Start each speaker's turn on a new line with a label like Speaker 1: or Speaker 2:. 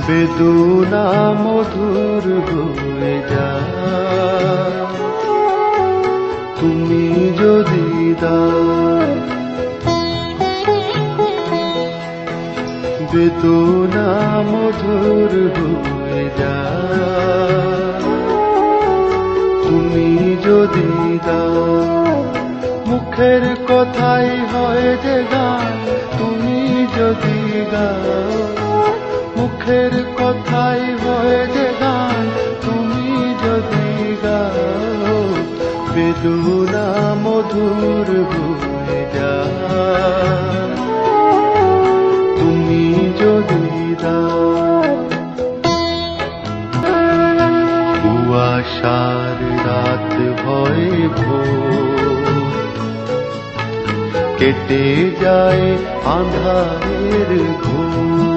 Speaker 1: বেদনা মধুর হয়ে যায় তুমি যদি দাও। বেদনা মধুর হয়ে যায় তুমি যদি দাও। মুখের কথাই হয় যে গান তুমি যদি গাও। মুখের কথাই হয় যে গান তুমি যদি গাও। বেদনা মধুর হয়ে যায় তুমি যদি দাও। কুয়াশার রাত হয় ভোর, কেটে যায় আঁধারের ঘোর।